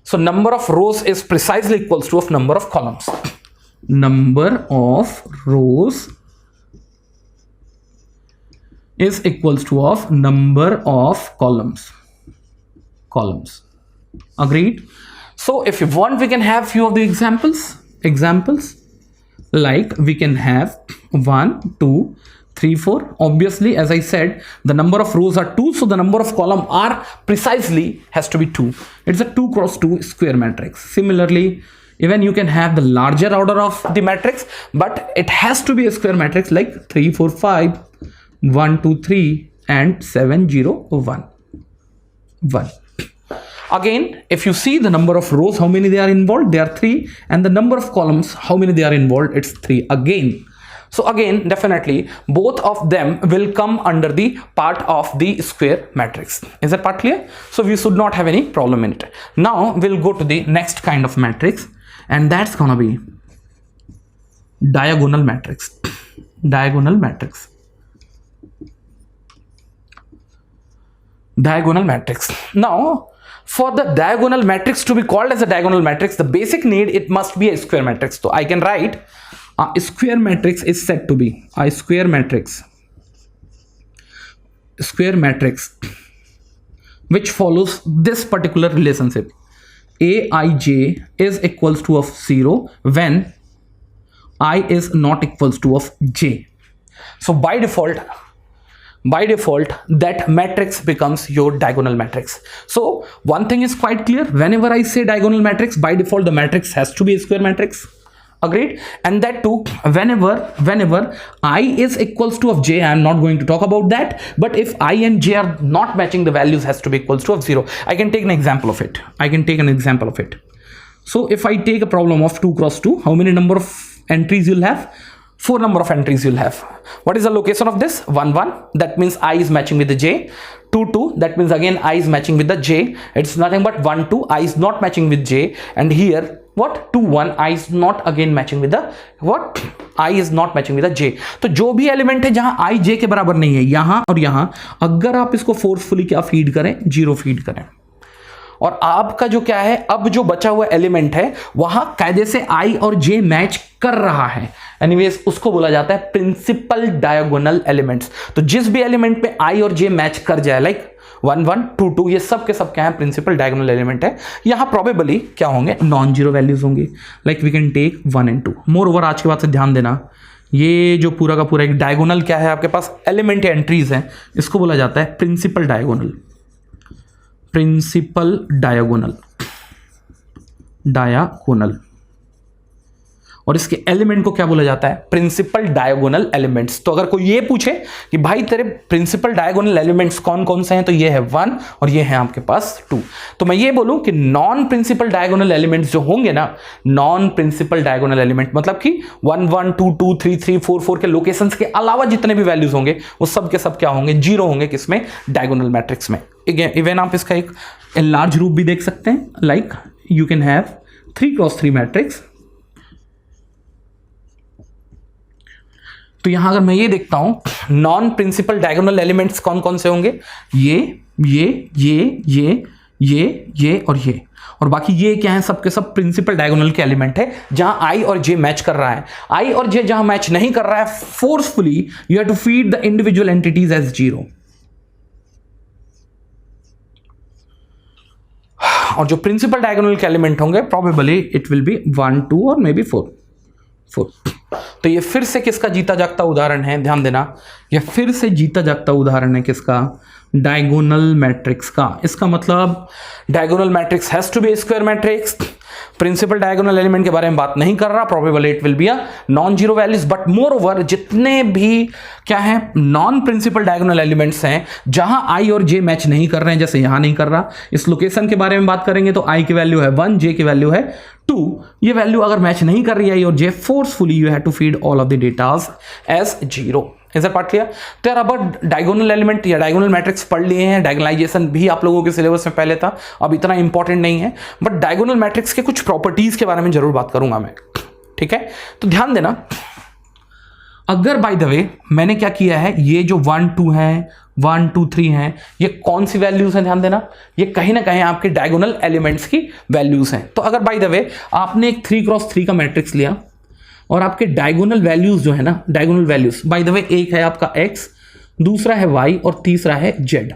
So number of rows is precisely equals to of number of columns. Number of rows is equals to of number of columns. Agreed? So if you want, we can have few of the examples like we can have 1 2 3 4. Obviously, as I said, the number of rows are 2, so the number of column are precisely has to be 2. It's a 2 cross 2 square matrix. Similarly, even you can have the larger order of the matrix, but it has to be a square matrix like 3 4 5 1 2 3 and 7 0 1 1. Again, if you see the number of rows, how many they are involved, they are 3, and the number of columns, how many they are involved, it's 3 again. So again, definitely both of them will come under the part of the square matrix. Is that part clear? So we should not have any problem in it. Now we'll go to the next kind of matrix, and that's gonna be diagonal matrix. Diagonal matrix. Diagonal matrix. Now, for the diagonal matrix to be called as a diagonal matrix, the basic need, it must be a square matrix. So I can write a square matrix is said to be a square matrix which follows this particular relationship. Aij is equals to of 0 when I is not equals to of j. So by default that matrix becomes your diagonal matrix. So one thing is quite clear, whenever I say diagonal matrix, by default the matrix has to be a square matrix. Agreed? And that too, whenever I is equals to of j, I am not going to talk about that, but if I and j are not matching, the values has to be equals to of 0. I can take an example of it. So if I take a problem of 2 cross 2, how many number of entries you'll have? 4 number of entries you'll have. What is the location of this? 1 1, that means I is matching with the j. 2 2, that means again I is matching with the j. It's nothing but 1 2, I is not matching with j. And here what? 2 1, I is not again matching with the what? I is not matching with the j. तो जो भी element है जहां I j के बराबर नहीं है, यहां और यहां, अगर आप इसको फोर्सफुली क्या फीड करें, 0 फीड करें, और आपका जो क्या है, अब जो बचा हुआ एलिमेंट है वहां कायदे से I और J मैच कर रहा है, एनीवेज उसको बोला जाता है प्रिंसिपल डायगोनल एलिमेंट्स। तो जिस भी एलिमेंट पे I और J मैच कर जाए, लाइक 1 1 2 2, ये सब के सब क्या है, प्रिंसिपल डायगोनल एलिमेंट है। यहां प्रोबेबली क्या होंगे, नॉन जीरो वैल्यूज होंगी, like we can take 1 and 2। Moreover आज के बाद से ध्यान देना, ये जो पूरा का पूरा एक डायगोनल क्या है, आपके पास एलिमेंट या एंट्रीज हैं, इसको बोला जाता है प्रिंसिपल डायगोनल। प्रिंसिपल डायगोनल और इसके एलिमेंट को क्या बोला जाता है, प्रिंसिपल डायगोनल एलिमेंट्स। तो अगर कोई ये पूछे कि भाई तेरे प्रिंसिपल डायगोनल एलिमेंट्स कौन कौन से हैं, तो ये है 1 और ये है आपके पास 2। तो मैं ये बोलूं कि नॉन प्रिंसिपल डायगोनल एलिमेंट्स जो होंगे ना, नॉन प्रिंसिपल डायगोनल एलिमेंट मतलब कि 1 1 2 2 3 3 4 4 के लोकेशंस के अलावा जितने भी वैल्यूज होंगे वो सब के सब क्या होंगे, 0 होंगे, किसमें, डायगोनल मैट्रिक्स में। इवन आप इसका एक लार्ज रूप भी देख सकते हैं, like you can have 3 cross 3 matrix. तो यहां अगर मैं ये देखता हूं नॉन प्रिंसिपल डायगोनल एलिमेंट्स कौन कौन से होंगे, ये और बाकी ये क्या है, सबके सब प्रिंसिपल डायगोनल के एलिमेंट है जहां आई और जे मैच कर रहा है। आई और जे जहां मैच नहीं कर रहा है, forcefully you have to feed the individual entities as 0। और जो प्रिंसिपल डायगोनल के एलिमेंट होंगे प्रोबेबली इट विल बी 1 2 और मे बी 4 4। तो ये फिर से किसका जीता जागता उदाहरण है, ध्यान देना, ये फिर से जीता जागता उदाहरण है किसका, डायगोनल मैट्रिक्स का। इसका मतलब diagonal matrix has to be square matrix. Principal diagonal element के बारे में बात नहीं कर रहा, probably it will be a non zero values, but moreover जितने भी क्या है नॉन प्रिंसिपल डायगोनल एलिमेंट्स हैं जहां आई और जे मैच नहीं कर रहे हैं, जैसे यहां नहीं कर रहा, इस लोकेशन के बारे में बात करेंगे तो आई की वैल्यू है 1, जे की वैल्यू है 2, ये वैल्यू अगर मैच नहीं कर रही है आई और J, forcefully you have to feed all of the datas as 0। Is that part clear? तो यार अब डायगोनल एलिमेंट या डायगोनल मैट्रिक्स पढ़ लिए हैं, डायगोनलाइजेशन भी आप लोगों के सिलेबस में पहले था, अब इतना इंपॉर्टेंट नहीं है, बट डायगोनल मैट्रिक्स के कुछ प्रॉपर्टीज के बारे में जरूर बात करूंगा मैं, ठीक है? तो ध्यान देना, अगर बाय द वे मैंने क्या किया है, ये जो 1 2 है, 1 2 3 है, ये कौन सी वैल्यूज हैं, ध्यान देना, ये कहीं ना कहीं आपके डायगोनल एलिमेंट्स की वैल्यूज हैं। तो अगर बाय द वे आपने एक 3x3 का मैट्रिक्स लिया और आपके डायगोनल वैल्यूज जो है ना, डायगोनल वैल्यूज बाय द वे एक है आपका x, दूसरा है y और तीसरा है z,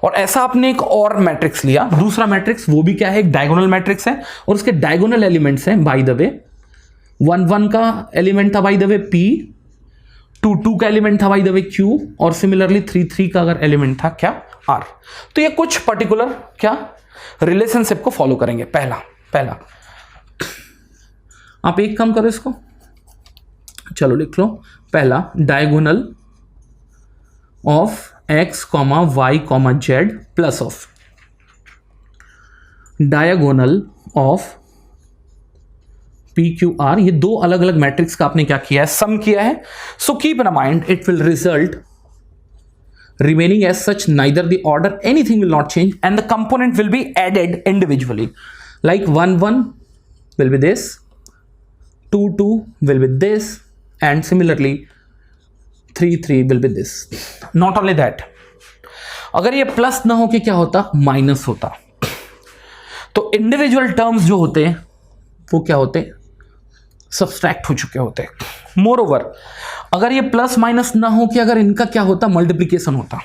और ऐसा आपने एक और मैट्रिक्स लिया, दूसरा मैट्रिक्स, वो भी क्या है, एक डायगोनल मैट्रिक्स है, और उसके डायगोनल एलिमेंट्स हैं बाय द वे 1 1 का एलिमेंट था बाय द वे p, 2 2 का एलिमेंट था बाय द वे q, और सिमिलरली 3 3 का अगर एलिमेंट था क्या, r। तो ये कुछ पर्टिकुलर क्या रिलेशनशिप को फॉलो करेंगे। पहला आप एक काम करो, इसको चलो लिख लो, पहला diagonal of x, y, z plus of diagonal of PQR, ये दो अलग अलग मैट्रिक्स का आपने क्या किया है, सम किया है। सो keep in mind it will result remaining as such neither the order anything will not change and the component will be added individually, like 1 1 will be this, 2 2 will be this, and similarly 3 3 will be this. Not only that, अगर ये plus ना हो के क्या होता, minus होता, तो individual terms जो होते हैं वो क्या होते, सब्सट्रैक्ट हो चुके होते। मोर ओवर अगर ये प्लस माइनस ना हो कि अगर इनका क्या होता, मल्टीप्लीकेशन होता।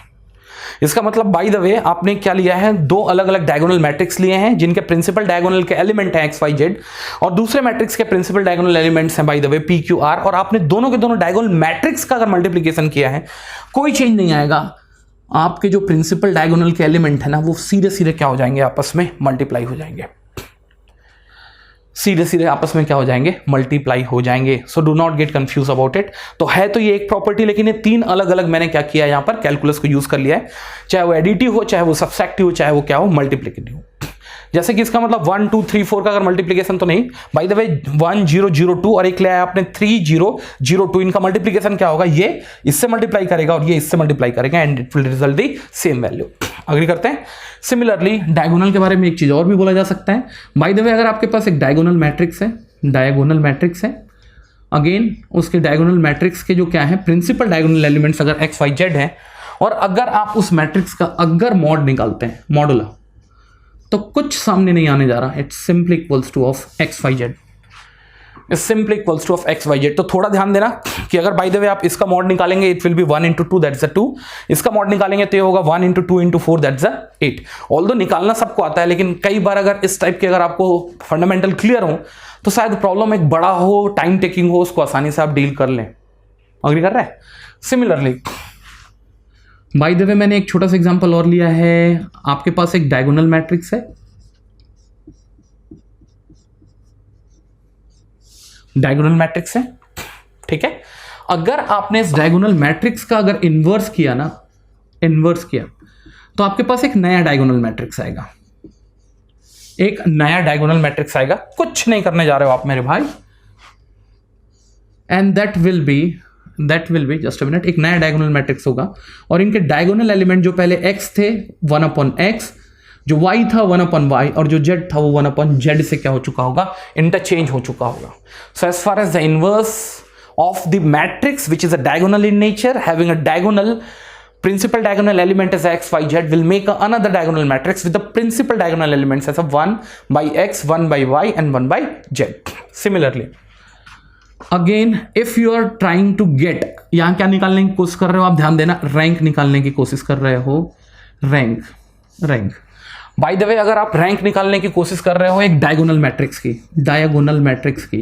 इसका मतलब बाय द वे आपने क्या लिया है, दो अलग अलग डायगोनल मैट्रिक्स लिए हैं जिनके प्रिंसिपल डायगोनल के एलिमेंट हैं एक्स वाई जेड, और दूसरे मैट्रिक्स के प्रिंसिपल डायगोनल एलिमेंट्स हैं bye the way P Q R, और आपने दोनों के दोनों डायगोनल मैट्रिक्स का अगर मल्टीप्लीकेशन किया है, कोई चेंज नहीं आएगा, आपके जो प्रिंसिपल डायगोनल के एलिमेंट है ना, वो सीधे सीधे क्या हो जाएंगे, आपस में मल्टीप्लाई हो जाएंगे, सीधे सीधे आपस में क्या हो जाएंगे, मल्टीप्लाई हो जाएंगे। So do not get confuse about it. तो है तो ये एक प्रॉपर्टी, लेकिन ये तीन अलग अलग मैंने क्या किया है, यहां पर कैलकुलस को यूज कर लिया है, चाहे वो एडिटिव हो, चाहे वो सब्सट्रैक्टिव हो, चाहे वो क्या हो, मल्टीप्लिकेटिव हो। जैसे कि इसका मतलब 1 2 3 4 का अगर मल्टीप्लिकेशन तो नहीं, बाय द वे 1 0 0 2 और एक ले आया आपने 3 0 0 2, इनका मल्टीप्लिकेशन क्या होगा, ये इससे मल्टीप्लाई करेगा और ये इससे मल्टीप्लाई करेगा, and it will result the same value. Agree करते हैं? सिमिलरली डायगोनल के बारे में एक चीज और भी बोला जा सकता है। बाय द वे अगर आपके पास एक डायगोनल मैट्रिक्स है, डायगोनल मैट्रिक्स है, अगेन उसके डायगोनल मैट्रिक्स के जो क्या है, प्रिंसिपल डायगोनल एलिमेंट्स अगर एक्स वाई जेड है, और अगर आप उस मैट्रिक्स का अगर मॉड निकालते हैं, मॉडुला, तो कुछ सामने नहीं आने जा रहा, it's simply equals to of x y z, it's simply equals to of x y z. तो थोड़ा ध्यान देना कि अगर बाय द वे आप इसका मॉड निकालेंगे, it will be 1 into 2 that's 2, इसका मॉड निकालेंगे तो ये होगा 1 into 2 into 4 दैट्स 8। ऑल्दो निकालना सबको आता है, लेकिन कई बार अगर इस टाइप के अगर आपको फंडामेंटल क्लियर हो तो शायद प्रॉब्लम एक बड़ा हो, टाइम टेकिंग हो, उसको आसानी से आप डील कर लें। अग्री कर रहे हैं? सिमिलरली बाय द वे मैंने एक छोटा सा एग्जांपल और लिया है, आपके पास एक डायगोनल मैट्रिक्स है, डायगोनल मैट्रिक्स है, ठीक है। अगर आपने इस डायगोनल मैट्रिक्स का अगर इन्वर्स किया ना, इन्वर्स किया, तो आपके पास एक नया डायगोनल मैट्रिक्स आएगा, एक नया डायगोनल मैट्रिक्स आएगा, कुछ नहीं करने जा रहे हो आप मेरे भाई, and that will be just a minute, एक नया डायगोनल मैट्रिक्स होगा, और इनके डायगोनल एलिमेंट जो पहले x थे 1/x, जो y था 1/y, और जो z था वो 1/z से क्या हो चुका होगा, इंटरचेंज हो चुका होगा। So as far as the inverse of the matrix which is a diagonal in nature, having a diagonal principal diagonal element as x y z will make another diagonal matrix with the principal diagonal elements as a 1/x, 1/y and 1/z. Similarly, again if you are trying to get, यहां क्या निकालने की कोशिश कर रहे हो आप, ध्यान देना, रैंक निकालने की कोशिश कर रहे हो, रैंक। बाय द वे अगर आप रैंक निकालने की कोशिश कर रहे हो एक डायगोनल मैट्रिक्स की,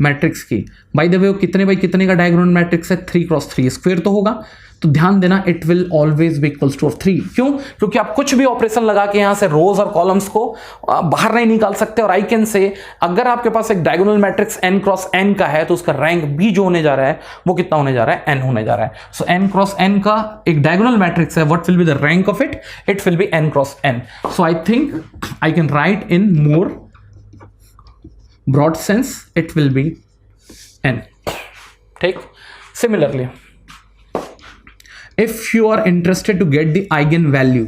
मैट्रिक्स की, बाय द वे वो कितने बाई कितने का डायगोनल मैट्रिक्स है, 3x3 स्क्वायर तो होगा, तो ध्यान देना it will always be equals to 3। क्यों? क्योंकि आप कुछ भी ऑपरेशन लगा के यहां से रोज और कॉलम्स को बाहर नहीं निकाल सकते। और आई कैन से अगर आपके पास एक diagonal matrix n cross n का है तो उसका रैंक भी जो होने जा रहा है वो कितना होने जा रहा है, n होने जा रहा है। सो n क्रॉस n का एक डायगोनल मैट्रिक्स है, what will be the rank of it, it will be n cross n। So I think I can write in more broad sense it will be n। ठीक, similarly if you are interested to get the eigenvalue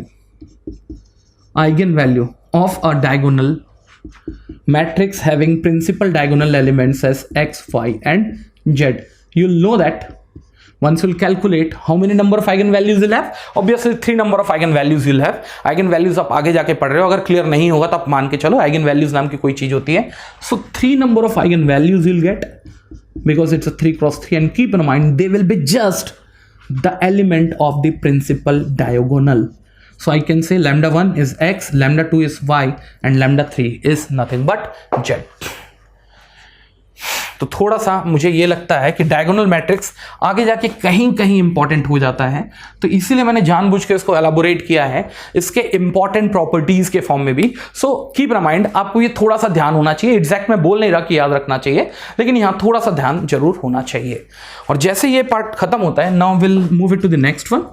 of a diagonal matrix having principal diagonal elements as x, y and z, you'll know that once you'll calculate how many number of eigenvalues you'll have, obviously 3 number of eigenvalues you'll have। eigenvalues आप आगे जाके पढ़ रहे हो, अगर clear नहीं होगा तो आप मान के चलो eigenvalues नाम की कोई चीज होती है। so 3 number of eigenvalues you'll get because it's a 3 cross 3, and keep in mind they will be just the element of the principal diagonal। so I can say lambda 1 is x, lambda 2 is y and lambda 3 is nothing but z। तो थोड़ा सा मुझे ये लगता है कि diagonal matrix आगे जाके कहीं कहीं इंपॉर्टेंट हो जाता है, तो इसीलिए मैंने जानबूझ के इसको एलाबोरेट किया है इसके इंपॉर्टेंट प्रॉपर्टीज के फॉर्म में भी। सो कीप इन माइंड, आपको ये थोड़ा सा ध्यान होना चाहिए। एग्जैक्ट मैं बोल नहीं रहा कि याद रखना चाहिए, लेकिन यहां थोड़ा सा ध्यान जरूर होना चाहिए। और जैसे ये पार्ट खत्म होता है, now will move it to the next one,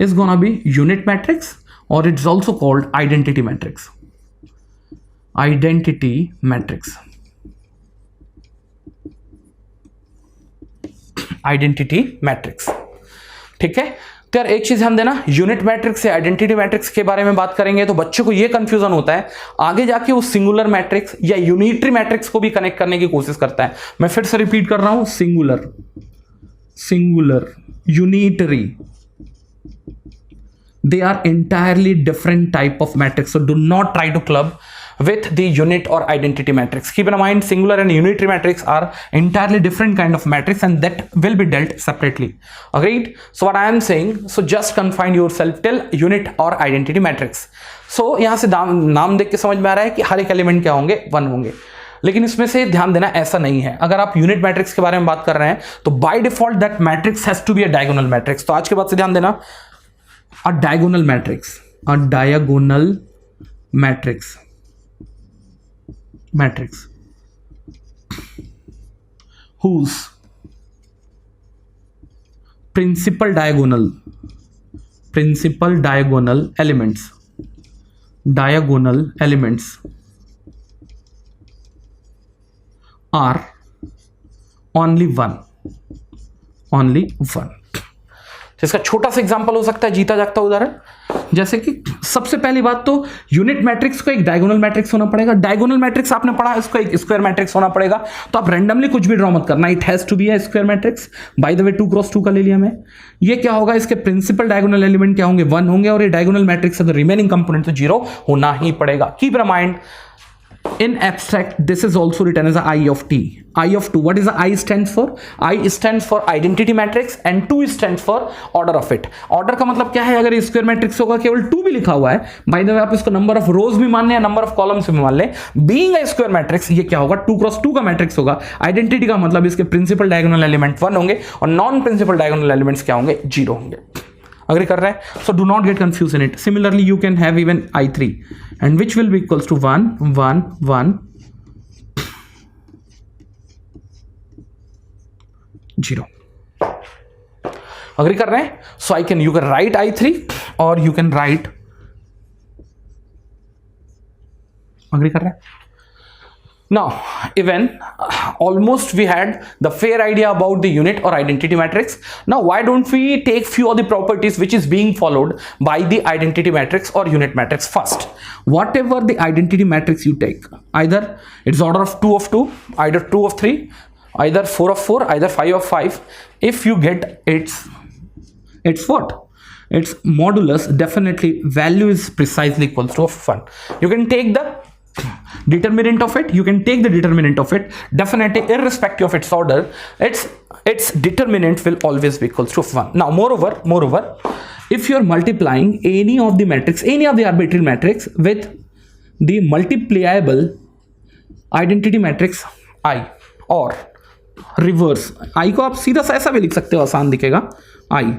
is gonna be unit matrix और it's also called identity matrix. Identity matrix, identity matrix, ठीक है। तो यार एक चीज ध्यान देना, यूनिट मैट्रिक्स से आइडेंटिटी मैट्रिक्स के बारे में बात करेंगे तो बच्चों को ये कंफ्यूजन होता है, आगे जाके वो सिंगुलर मैट्रिक्स या यूनिटरी मैट्रिक्स को भी कनेक्ट करने की कोशिश करता है। मैं फिर से रिपीट कर रहा हूं, singular, singular, unitary, they are entirely different type of matrix, so do not try to club with the unit or identity matrix. Keep in mind singular and unitary matrix are entirely different kind of matrix and that will be dealt separately. Agreed? So what I am saying, so just confine yourself till unit or identity matrix. So यहां से नाम देख के समझ में आ रहा है कि हर एक एलिमेंट क्या होंगे, 1 होंगे, लेकिन इसमें से ध्यान देना ऐसा नहीं है। अगर आप यूनिट मैट्रिक्स के बारे में बात कर रहे हैं तो by default that matrix has to be a diagonal matrix. तो आज के बाद से ध्यान देना, a diagonal matrix, a diagonal matrix, whose principal diagonal elements are only one। इसका छोटा सा एग्जांपल हो सकता है जीता जागता उदाहरण, जैसे कि सबसे पहली बात तो यूनिट मैट्रिक्स को एक डायगोनल मैट्रिक्स होना पड़ेगा। डायगोनल मैट्रिक्स आपने पढ़ा, इसको एक स्क्वायर मैट्रिक्स होना पड़ेगा। तो आप रैंडमली कुछ भी ड्रॉ मत करना, it has to be a square matrix. By the way 2 cross 2 का ले लिया मैं। ये क्या होगा, इसके प्रिंसिपल डायगोनल एलिमेंट क्या होंगे, 1 होंगे, और ये डायगोनल मैट्रिक्स का रिमेनिंग कंपोनेंट तो 0 होना ही पड़ेगा। Keep in mind, in abstract this is also written as a I of t, I of 2। what is the I stands for? I stands for identity matrix and 2 stands for order of it। order का मतलब क्या है, अगर square matrix होगा केवल 2 भी लिखा हुआ है, बाय द वे आप इसको नंबर ऑफ रोज भी मान लें या नंबर ऑफ कॉलम्स भी मान लें, बीइंग अ स्क्वायर मैट्रिक्स ये क्या होगा, 2 क्रॉस 2 का मैट्रिक्स होगा। आइडेंटिटी का मतलब इसके प्रिंसिपल डायगोनल एलिमेंट 1 होंगे और नॉन प्रिंसिपल डायगोनल एलिमेंट्स क्या होंगे, 0 होंगे। अग्री कर रहे हैं? So do not get confuse in it. Similarly you can have even I3 and which will be equals to 1 1 1 0। Agree कर रहे हैं? So I can, you can write I3 और यू कैन राइट, अग्री कर रहे हैं? Now, even almost we had the fair idea about the unit or identity matrix. Now, why don't we take few of the properties which is being followed by the identity matrix or unit matrix first? Whatever the identity matrix you take, either it's order of 2 of 2, either 2 of 3, either 4 of 4, either 5 of 5. If you get it's what? Its modulus, definitely value is precisely equals to 1. You can take the determinant of it, you can take the determinant of it, definitely irrespective of its order, its determinant will always be equals to 1. Now moreover, if you are multiplying any of the matrix, any of the arbitrary matrix with the multipliable identity matrix I, और reverse आई को आप सीधा सा ऐसा भी लिख सकते हो, आसान दिखेगा, आई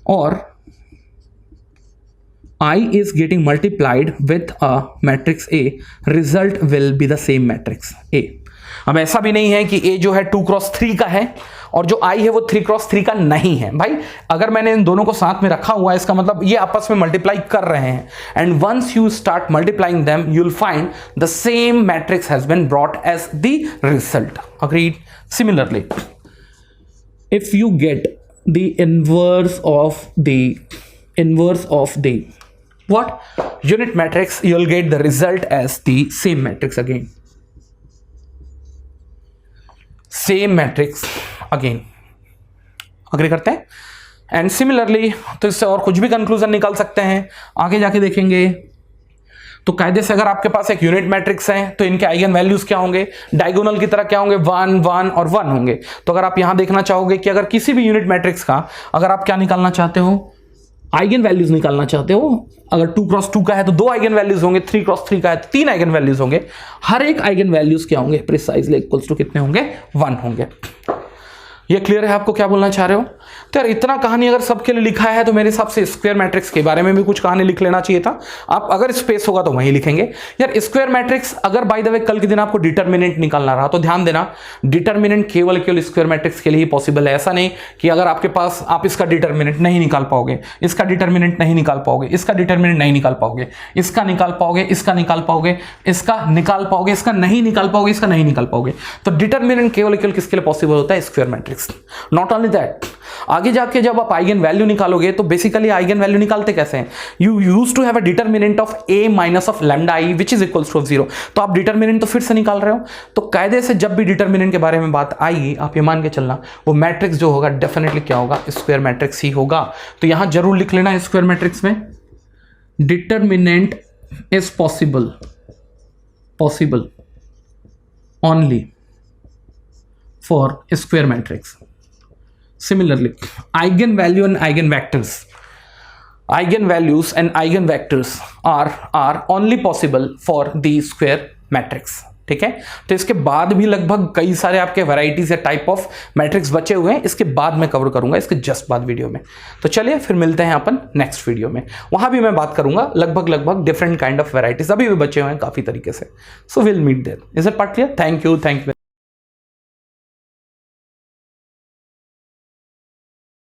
और I is getting multiplied with a matrix A, result will be the same matrix A. अब ऐसा भी नहीं है कि A जो है 2x3 का है और जो I है वो 3x3 का नहीं है। भाई अगर मैंने इन दोनों को साथ में रखा हुआ है, इसका मतलब ये आपस में मल्टीप्लाई कर रहे हैं, and once you start multiplying them you will find the same matrix has been brought as the result. Agreed? Similarly if you get the inverse of the what unit matrix, you will get the result as the same matrix again, same matrix again. Agree करते हैं? And similarly तो इससे और कुछ भी conclusion निकाल सकते हैं, आगे जाके देखेंगे। तो कायदे से अगर आपके पास एक यूनिट मैट्रिक्स है तो इनके आइगन वैल्यूज क्या होंगे, डायगोनल की तरह क्या होंगे, 1 1 और 1 होंगे। तो अगर आप यहां देखना चाहोगे कि अगर किसी भी यूनिट मैट्रिक्स का अगर आप क्या निकालना चाहते हो, आइगन वैल्यूज निकालना चाहते हो, अगर 2x2 का है तो 2 आइगन वैल्यूज होंगे, 3x3 का है तो 3 आइगन वैल्यूज होंगे। हर एक आइगन वैल्यूज क्या होंगे, प्रिसाइजली इक्वल्स टू कितने होंगे, 1 होंगे। ये क्लियर है आपको क्या बोलना चाह रहे हो? तो यार इतना कहानी अगर सबके लिए लिखा है तो मेरे हिसाब से स्क्वायर मैट्रिक्स के बारे में भी कुछ कहानी लिख लेना चाहिए था। आप अगर स्पेस होगा तो वहीं लिखेंगे। यार स्क्वायर मैट्रिक्स अगर बाय द वे कल के दिन आपको डिटर्मिनेंट निकालना रहा तो ध्यान देना, डिटर्मिनेंट केवल स्क्वायर मैट्रिक्स के लिए ही पॉसिबल है। ऐसा नहीं कि अगर आपके पास आप इसका डिटर्मिनेंट नहीं निकाल पाओगे, इसका डिटर्मिनेंट नहीं निकाल पाओगे, इसका डिटर्मिनेंट नहीं निकाल पाओगे, इसका निकाल पाओगे, इसका निकाल पाओगे, इसका निकाल पाओगे, इसका नहीं निकाल पाओगे, इसका नहीं निकाल पाओगे। तो डिटर्मिनेंट केवल किसके लिए पॉसिबल होता है, square matrix. Not only that, आगे जाके जब आप आइगन वैल्यू निकालोगे तो बेसिकली आइगन वैल्यू निकालते कैसे हैं, you use to have a determinant of a minus of lambda i which is equals to 0। तो आप डिटर्मिनेंट तो फिर से निकाल रहे हो। तो कायदे से जब भी डिटर्मिनेंट के बारे में बात आएगी आप ये मान के चलना वो मैट्रिक्स जो होगा डेफिनेटली क्या होगा, स्क्वायर मैट्रिक्स ही होगा। तो यहां जरूर लिख लेना स्क्वायर मैट्रिक्स में determinant is possible only for square matrix. Similarly, eigenvalue and eigenvectors, eigenvalues and eigenvectors are only possible for the square matrix. ठीक है? तो इसके बाद भी लगभग कई सारे आपके वैरायटीज या टाइप ऑफ मैट्रिक्स बचे हुए हैं, इसके बाद मैं कवर करूंगा, इसके जस्ट बाद वीडियो में। तो चलिए फिर मिलते हैं अपन नेक्स्ट वीडियो में, वहां भी मैं बात करूंगा लगभग डिफरेंट काइंड ऑफ वैरायटीज अभी भी बचे हुए हैं काफी तरीके से। So will meet there. Is it part clear? Thank you.